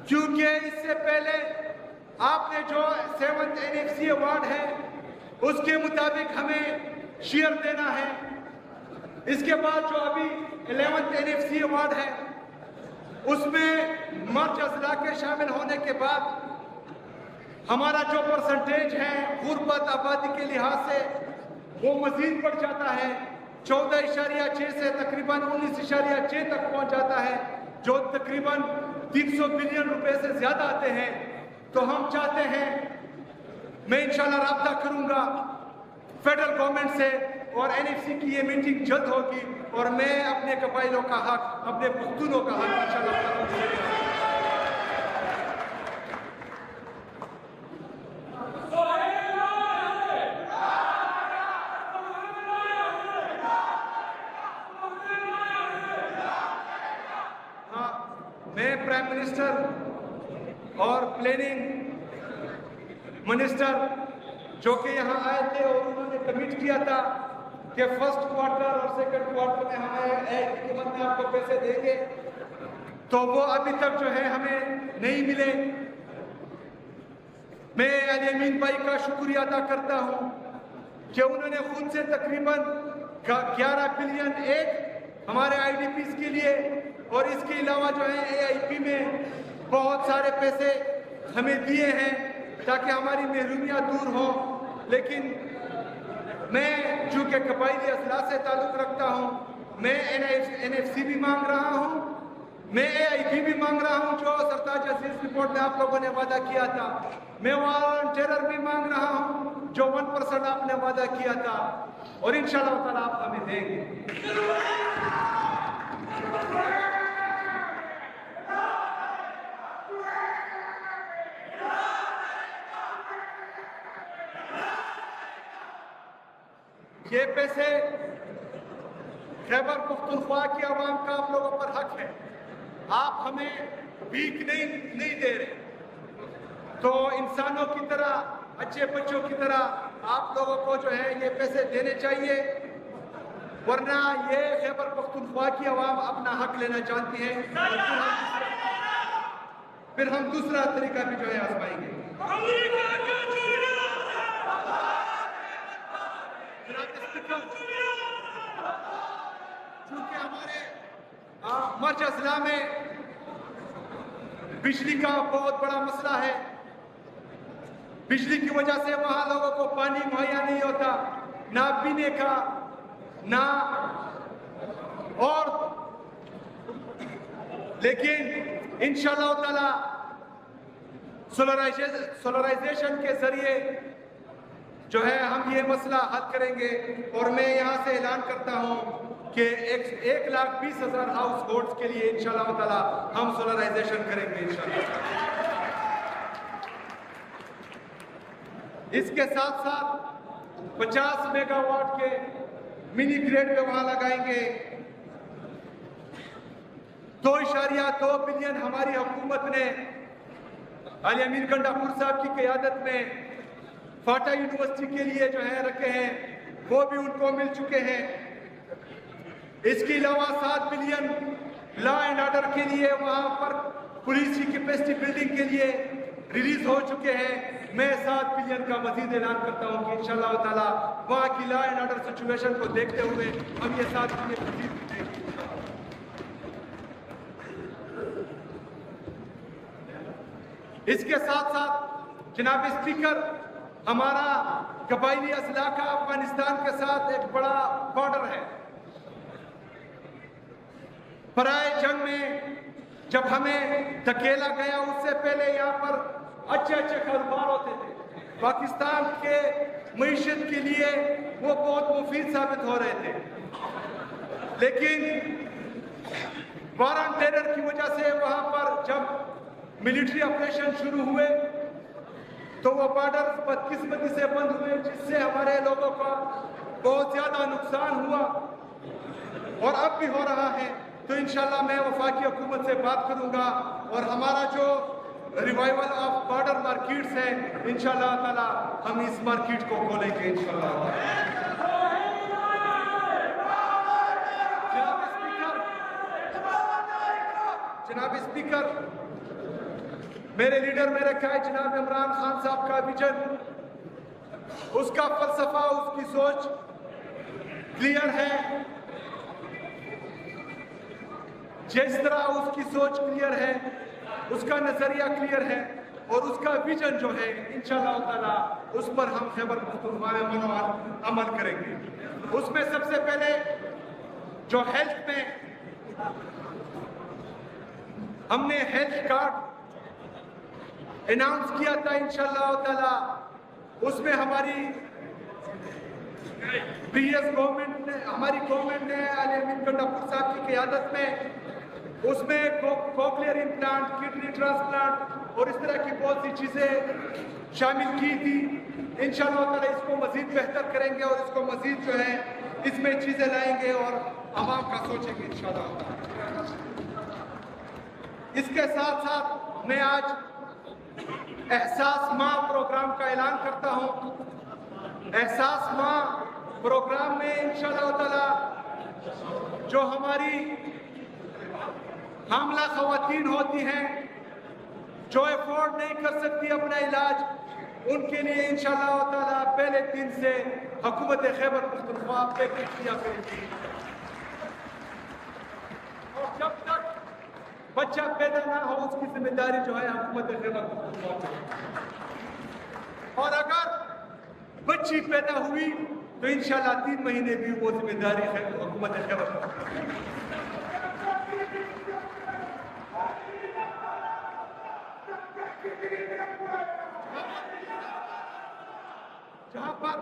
کیونکہ اس سے پہلے آپ نے جو 7th NFC ایوارڈ ہے اس کے مطابق ہمیں شیئر دینا ہے۔ اس کے بعد جو ابھی 11th NFC ایوارڈ ہے اس میں مرج اضلاع کے شامل ہونے کے بعد ہمارا جو پرسنٹیج ہے غربت آبادی کے لحاظ سے وہ مزید بڑھ جاتا ہے، 14.6 سے تقریباً 19.6 تک پہنچ جاتا ہے، جو تقریباً 300 بلین روپے سے زیادہ آتے ہیں۔ تو ہم چاہتے ہیں، میں انشاءاللہ رابطہ کروں گا فیڈرل گورنمنٹ سے اور NFC کی یہ میٹنگ جلد ہوگی اور میں اپنے قبائلوں کا حق، اپنے پختونوں کا حق انشاءاللہ میں پرائم منسٹر اور پلاننگ منسٹر جو کہ یہاں آئے تھے اور انہوں نے کمٹ کیا تھا کہ فرسٹ کوارٹر اور سیکنڈ کوارٹر میں ہمیں ایک حکومت میں آپ کو پیسے دیں گے، تو وہ ابھی تک جو ہے ہمیں نہیں ملے۔ میں علی امین بھائی کا شکریہ ادا کرتا ہوں کہ انہوں نے خود سے تقریباً 11 بلین ہمارے IDPs کے لیے اور اس کے علاوہ جو ہے AIP میں بہت سارے پیسے ہمیں دیے ہیں تاکہ ہماری محرومیاں دور ہوں۔ لیکن میں چونکہ قبائلی اضلاع سے تعلق رکھتا ہوں، میں NFC بھی مانگ رہا ہوں، میں AIP بھی مانگ رہا ہوں جو سرتاج عزیز رپورٹ میں آپ لوگوں نے وعدہ کیا تھا، میں والنٹیرر بھی مانگ رہا ہوں جو 1% آپ نے وعدہ کیا تھا، اور انشاءاللہ تعالیٰ آپ ہمیں دیں گے۔ یہ پیسے خیبر پختونخوا کی عوام کا آپ لوگوں پر حق ہے، آپ ہمیں بھیک نہیں دے رہے، تو انسانوں کی طرح، اچھے بچوں کی طرح آپ لوگوں کو جو ہے یہ پیسے دینے چاہیے، ورنہ یہ خیبر پختونخوا کی عوام اپنا حق لینا چاہتی ہے، پھر ہم دوسرا طریقہ بھی جو ہے آزمائیں گے۔ چونکہ ہمارے مرج اضلاع میں بجلی کا بہت بڑا مسئلہ ہے، بجلی کی وجہ سے وہاں لوگوں کو پانی مہیا نہیں ہوتا، نہ پینے کا نہ اور، لیکن انشاءاللہ تعالی سولرائزیشن کے ذریعے جو ہے ہم یہ مسئلہ حل کریں گے، اور میں یہاں سے اعلان کرتا ہوں کہ 1,20,000 ہاؤس ہولڈز کے لیے انشاءاللہ تعالی ہم سولرائزیشن کریں گے انشاءاللہ۔ اس کے ساتھ ساتھ 50 میگا واٹ کے منی گریڈ پہ وہاں لگائیں گے۔ 2.2 بلین ہماری حکومت نے علی امین گنڈاپور صاحب کی قیادت میں فاٹا یونیورسٹی کے لیے جو ہے رکھے ہیں وہ بھی ان کو مل چکے ہیں. اس کے علاوہ 7 بلین لا اینڈ آرڈر کے لیے وہاں پر پولیس کی کیپیسٹی بلڈنگ کے لیے ریلیز ہو چکے ہیں. میں 7 بلین کا مزید اعلان کرتا ہوں کہ انشاءاللہ تعالی وہاں کی لا اینڈ آرڈر سچویشن کو دیکھتے ہوئے ہم یہ 7 بلین مزید دیں گے. اس کے ساتھ ساتھ جناب اسپیکر ہمارا قبائلی اضلاع کا افغانستان کے ساتھ ایک بڑا بارڈر ہے. پرائے جنگ میں جب ہمیں دھکیلا گیا اس سے پہلے یہاں پر اچھے کاروبار ہوتے تھے. پاکستان کے معیشت کے لیے وہ بہت مفید ثابت ہو رہے تھے. لیکن وار آن ٹیرر کی وجہ سے وہاں پر جب ملٹری آپریشن شروع ہوئے تو وہ بارڈر بدقسمتی سے بند ہوئے جس سے ہمارے لوگوں کا بہت زیادہ نقصان ہوا اور اب بھی ہو رہا ہے. تو انشاءاللہ میں وفاقی حکومت سے بات کروں گا اور ہمارا جو ریوائیول آف بارڈر مارکیٹس ہے انشاءاللہ تعالی ہم اس مارکیٹ کو کھولیں گے انشاءاللہ. جناب اسپیکر میرے لیڈر میرے قائد جناب عمران خان صاحب کا ویژن اس کا فلسفہ اس کی سوچ کلیئر ہے. جس طرح اس کی سوچ کلیئر ہے اس کا نظریہ کلیئر ہے اور اس کا ویژن جو ہے انشاءاللہ تعالی اس پر ہم خیبر پختونخوا میں عمل کریں گے. اس میں سب سے پہلے جو ہیلتھ میں ہم نے ہیلتھ کارڈ اناؤنس کیا تھا انشاءاللہ تعالی اس میں ہماری پریویس گورنمنٹ نے ہماری گورنمنٹ نے علی امین گنڈاپور صاحب کی قیادت میں اس میں کوکلیئر امپلانٹ کڈنی ٹرانسپلانٹ اور اس طرح کی بہت سی چیزیں شامل کی تھی. انشاءاللہ تعالی اس کو مزید بہتر کریں گے اور اس کو مزید جو ہے اس میں چیزیں لائیں گے اور عوام کا سوچیں گے انشاءاللہ. اس کے ساتھ ساتھ میں آج احساس ماہ پروگرام کا اعلان کرتا ہوں. احساس ماہ پروگرام میں انشاءاللہ تعالی جو ہماری حاملہ خواتین ہوتی ہیں جو افورڈ نہیں کر سکتی اپنا علاج ان کے لیے انشاءاللہ تعالی پہلے دن سے حکومت خیبر پختونخوا پیکج کیا کرے گی. اور جب تک بچہ پیدا نہ ہو اس کی ذمہ داری جو ہے حکومت خیبر پختونخوا کی. اور اگر بچی پیدا ہوئی تو انشاءاللہ 3 مہینے بھی وہ ذمہ داری ہے حکومت خیبر پختونخوا کی. جہاں پر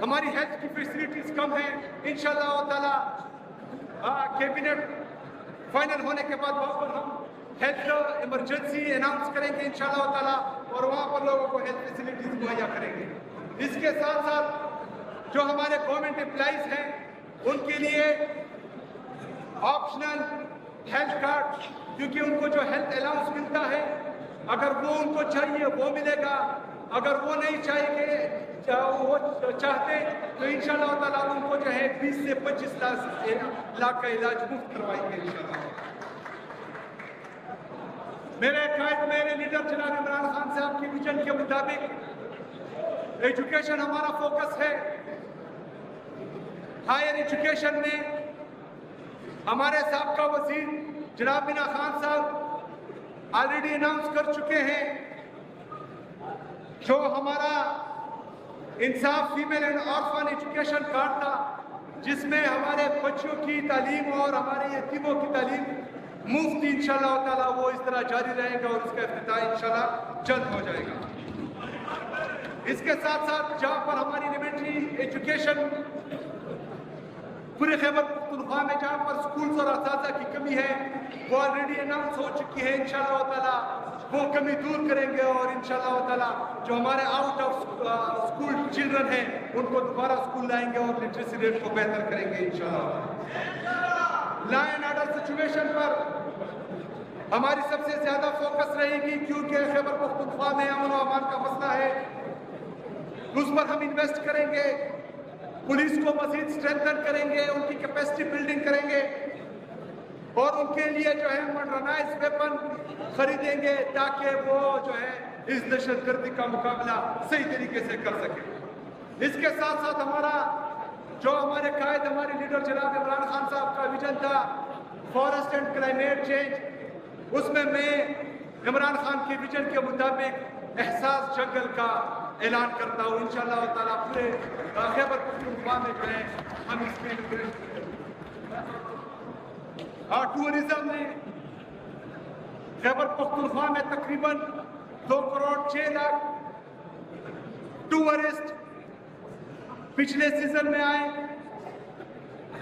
ہماری ہیلتھ کی فیسلٹیز کم ہیں انشاءاللہ تعالی کیبنٹ فائنل ہونے کے بعد وہاں پر ہم ہیلتھ ایمرجنسی اناؤنس کریں گے انشاءاللہ تعالی اور وہاں پر لوگوں کو ہیلتھ فیسلٹیز مہیا کریں گے. اس کے ساتھ ساتھ جو ہمارے گورنمنٹ امپلائیز ہیں ان کے لیے آپشنل ہیلتھ کارڈ کیونکہ ان کو جو ہیلتھ الاؤنس ملتا ہے اگر وہ ان کو چاہیے وہ ملے گا. اگر وہ نہیں چاہیے وہ چاہتے تو انشاءاللہ تعالیٰ ان کو جو ہے 20 سے 25 لاکھ کا علاج مفت کروائیں گے انشاءاللہ. میرے قائد میرے لیڈر جناب عمران خان صاحب کی ویژن کے مطابق ایجوکیشن ہمارا فوکس ہے. ہائر ایجوکیشن میں ہمارے سابقہ وزیر جناب مینا خان صاحب آلریڈی اناؤنس کر چکے ہیں جو ہمارا انصاف female and orphan education card تھا جس میں ہمارے بچوں کی تعلیم اور ہمارے یتیموں کی تعلیم مفت انشاءاللہ تعالیٰ وہ اس طرح جاری رہے گا اور اس کا افتتاح انشاءاللہ جلد ہو جائے گا. اس کے ساتھ ساتھ جہاں پر ہماری ایلیمنٹری ایجوکیشن پورے خیبر پختونخوا میں جہاں پر سکولز اور اساتذہ کی کمی ہے وہ آلریڈی اناؤنس ہو چکی ہے انشاءاللہ تعالیٰ وہ کمی دور کریں گے اور انشاءاللہ تعالیٰ جو ہمارے آؤٹ آف اسکول چلڈرن ہیں ان کو دوبارہ اسکول لائیں گے اور لٹریسی ریٹ کو بہتر کریں گے انشاءاللہ. لا اینڈ آرڈر سچویشن پر ہماری سب سے زیادہ فوکس رہے گی، کیونکہ خیبر پختونخوا میں امن و امان کا مسئلہ ہے، اس پر ہم انویسٹ کریں گے، پولیس کو مزید اسٹرینتھن کریں گے، ان کی کیپیسٹی بلڈنگ کریں گے اور ان کے لیے جو ہے ماڈرنائز ویپن خریدیں گے تاکہ وہ جو ہے اس دہشت گردی کا مقابلہ صحیح طریقے سے کر سکیں۔ اس کے ساتھ ساتھ ہمارے قائد، ہمارے لیڈر جناب عمران خان صاحب کا ویژن تھا فارسٹ اینڈ کلائمیٹ چینج، اس میں عمران خان کے ویژن کے مطابق احساس جنگل کا اعلان کرتا ہوں۔ انشاءاللہ تعالیٰ پورے خیبر پختونخوا میں جو ہے ہم اس میں ٹورزم میں خیبر پختونخوا میں تقریباً 2 کروڑ 6 لاکھ ٹورسٹ پچھلے سیزن میں آئے،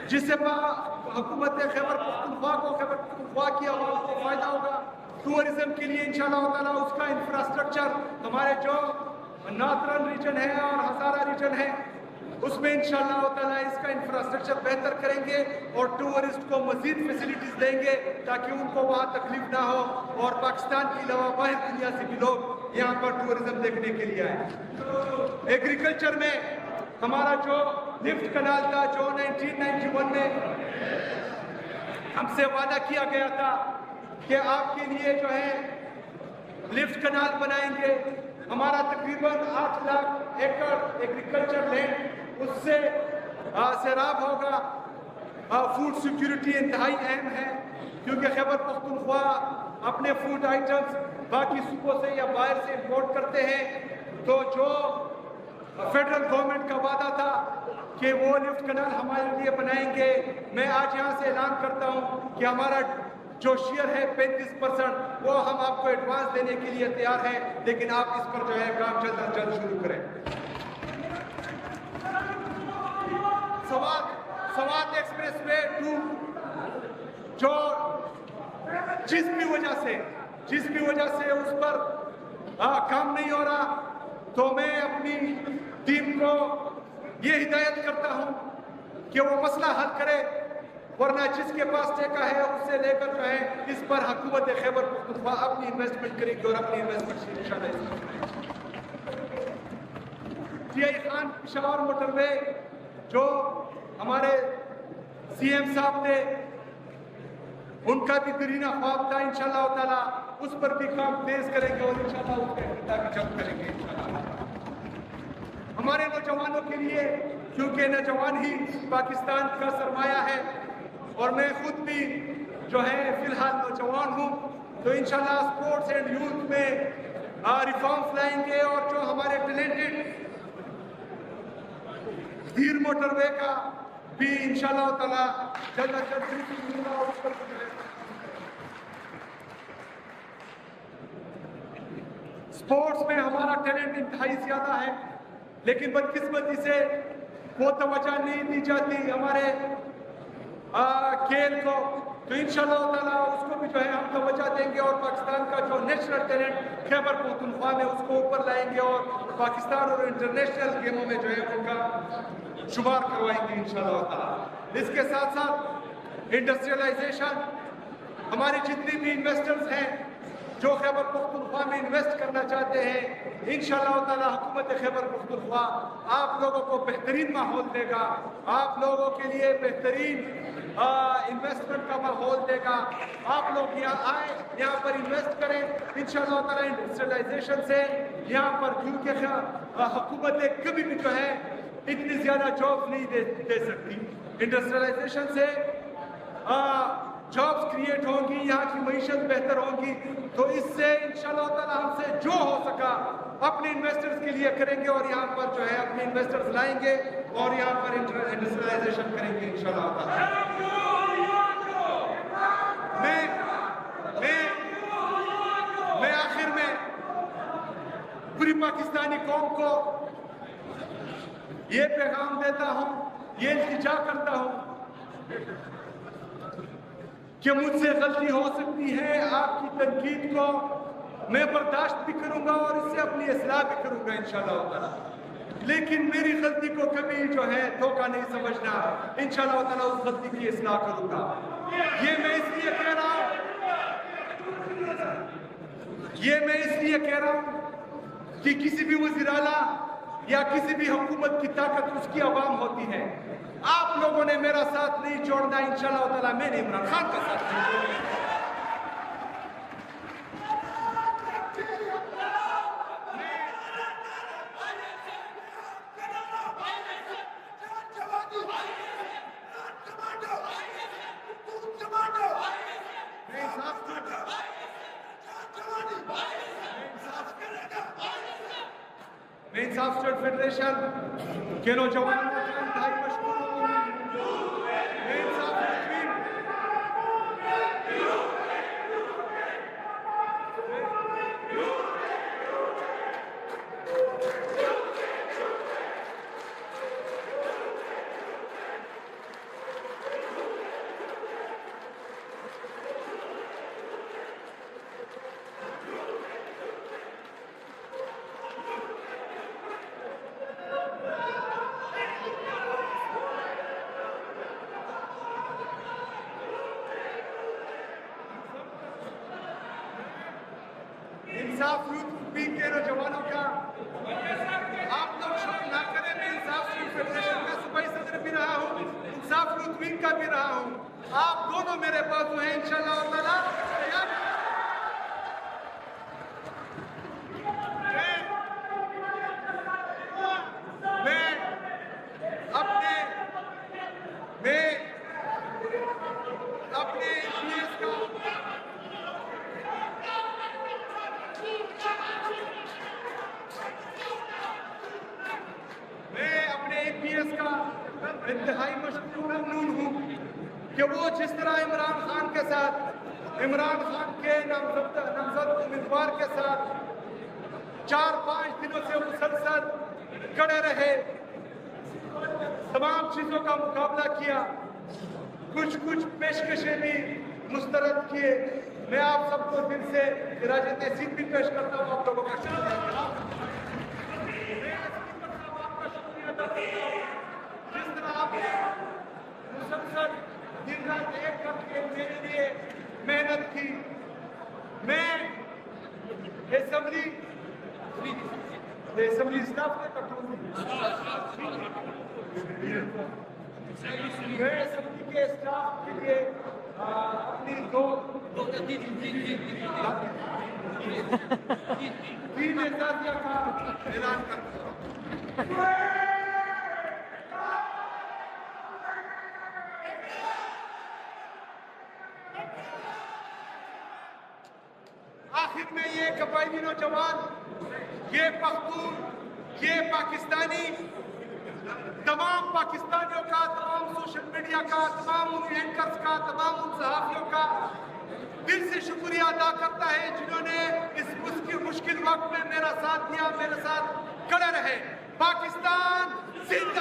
جس سے حکومت خیبر پختونخوا کی عوام کو فائدہ ہوگا۔ ٹورزم کے لیے انشاءاللہ تعالیٰ اس کا انفراسٹرکچر ہمارے جو ناترن ریجن ہے اور ہزارہ ریجن ہے اس میں انشاءاللہ تعالیٰ اس کا انفراسٹرکچر بہتر کریں گے اور ٹورسٹ کو مزید فیسلٹیز دیں گے تاکہ ان کو وہاں تکلیف نہ ہو اور پاکستان کے علاوہ باہر دنیا سے بھی لوگ یہاں پر ٹورزم دیکھنے کے لیے آئیں۔ ایگریکلچر میں ہمارا جو لفٹ کنال تھا، جو 1991 میں ہم سے وعدہ کیا گیا تھا کہ آپ کے لیے جو ہے لفٹ کنال بنائیں گے، ہمارا تقریباً 8 لاکھ ایکڑ ایگریکلچر لینڈ اس سے سیراب ہوگا۔ فوڈ سیکیورٹی انتہائی اہم ہے کیونکہ خیبر پختونخوا اپنے فوڈ آئٹمز باقی صوبوں سے یا باہر سے امپورٹ کرتے ہیں، تو جو فیڈرل گورنمنٹ کا وعدہ تھا کہ وہ لفٹ کنال ہمارے لیے بنائیں گے، میں آج یہاں سے اعلان کرتا ہوں کہ ہمارا جو شیئر ہے 35% وہ ہم آپ کو ایڈوانس دینے کے لیے تیار ہیں، لیکن آپ اس پر جو ہے کام جلد از جلد شروع کریں۔ سوات ایکسپریس وے 2 جو جس بھی وجہ سے اس پر کام نہیں ہو رہا، تو میں اپنی ٹیم کو یہ ہدایت کرتا ہوں کہ وہ مسئلہ حل کرے، ورنہ جس کے پاس ٹھیکہ ہے اس سے لے کر جو ہے اس پر حکومت خیبر پختونخوا اپنی انویسٹمنٹ کرے گی اور اپنی انویسٹمنٹ انشاءاللہ D I Khan Peshawar motorway جو ہمارے سی ایم صاحب تھے، ان کا بھی درینا خواب تھا، انشاءاللہ تعالیٰ اس پر بھی کام تیز کریں گے اور انشاءاللہ اس کے افتتاح بھی جلد کریں گے انشاءاللہ۔ ہمارے نوجوانوں کے لیے، کیونکہ نوجوان ہی پاکستان کا سرمایہ ہے اور میں خود بھی جو ہے فی الحال نوجوان ہوں، تو انشاءاللہ اسپورٹس اینڈ یوتھ میں ریفارمز لائیں گے اور جو ہمارے ٹیلنٹڈ دھیر موٹر وے کا بھی انشاءاللہ تعالیٰ جلد از جلد سپورٹس میں ہمارا ٹیلنٹ انتہائی زیادہ ہے، لیکن بدقسمتی سے وہ توجہ نہیں دی جاتی ہمارے کھیل کو، تو انشاءاللہ تعالیٰ اس کو بھی جو ہے ہم توجہ دیں گے اور پاکستان کا جو نیشنل ٹیلنٹ خیبر پختونخوا میں اس کو اوپر لائیں گے اور پاکستان اور انٹرنیشنل گیموں میں جو ہے ان کا شمار کروائیں گے انشاءاللہ تعالیٰ۔ اس کے ساتھ ساتھ انڈسٹریلائزیشن، ہمارے جتنے بھی انویسٹرز ہیں جو خیبر پختونخوا میں انویسٹ کرنا چاہتے ہیں، انشاءاللہ تعالیٰ حکومت خیبر پختونخوا آپ لوگوں کو بہترین ماحول دے گا، آپ لوگوں کے لیے بہترین انویسٹمنٹ کا ماحول دے گا۔ آپ لوگ یہاں آئیں، یہاں پر انویسٹ کریں انشاءاللہ تعالیٰ انڈسٹریلائزیشن سے یہاں پر، کیونکہ حکومتیں کبھی بھی جو ہے اتنی زیادہ جاب نہیں دے سکتی، انڈسٹریلائزیشن سے جابز کریٹ ہوں گی، یہاں کی معیشت بہتر ہوگی، تو اس سے انشاءاللہ تعالیٰ ہم سے جو ہو سکا اپنے انویسٹرز کے لیے کریں گے اور یہاں پر جو ہے اپنے انویسٹرز لائیں گے اور یہاں پر انڈسٹریلائزیشن کریں گے انشاءاللہ تعالیٰ۔ میں آخر میں پوری پاکستانی قوم کو یہ پیغام دیتا ہوں، یہ التجا کرتا ہوں کہ مجھ سے غلطی ہو سکتی ہے، آپ کی تنقید کو میں برداشت بھی کروں گا اور اس سے اپنی اصلاح بھی کروں گا انشاءاللہ تعالیٰ، لیکن میری غلطی کو کبھی جو ہے دھوکہ نہیں سمجھنا، انشاءاللہ تعالیٰ اس غلطی کی اصلاح کروں گا۔ یہ میں اس لیے کہہ رہا ہوں یہ میں اس لیے کہہ رہا ہوں کہ کسی بھی وزیر اعلیٰ یا کسی بھی حکومت کی طاقت اس کی عوام ہوتی ہے. آپ لوگوں نے میرا ساتھ نہیں چھوڑنا، انشاءاللہ تعالیٰ میں نے عمران خان کا ساتھ نہیں چھوڑنا. میں انصاف اسٹیٹ فیڈریشن کے نوجوانوں کا انتہائی مشکور ہوں. میں انصاف انصاف یوتھ ویک کے نوجوانوں کا آپ لوگ شک نہ کریں. میں انصاف یوتھ فیڈریشن کا صوبائی صدر بھی رہا ہوں، انصاف یوتھ ویک کا بھی رہا ہوں. آپ دونوں میرے بازو ہیں انشاءاللہ تعالیٰ. انتہائی مشکور ممنون ہوں کہ وہ جس طرح عمران خان کے ساتھ، عمران خان کے نامزد امیدوار کے ساتھ 4-5 دنوں سے مسلسل کڑے رہے، تمام چیزوں کا مقابلہ کیا، کچھ پیشکشیں بھی مسترد کیے. میں آپ سب کو دل سے خراج تحسین بھی پیش کرتا ہوں. آپ لوگوں کا شکریہ. جس طرح آپ نے مسلسل دن رات ایک کر کے میرے لیے محنت کی، میں اسمبلی اسٹاف کے میں اسمبلی کے اسٹاف کے لیے اپنی تین اعزازیہ کا اعلان کرتا ہوں. آخر میں یہ قبائلی نوجوان، یہ پختون، یہ پاکستانی، تمام پاکستانیوں کا، تمام سوشل میڈیا کا، تمام ان اینکرز کا، تمام ان صحافیوں کا دل سے شکریہ ادا کرتا ہے جنہوں نے اس مشکل وقت میں میرا ساتھ دیا، میرے ساتھ کھڑے رہے. پاکستان زندہ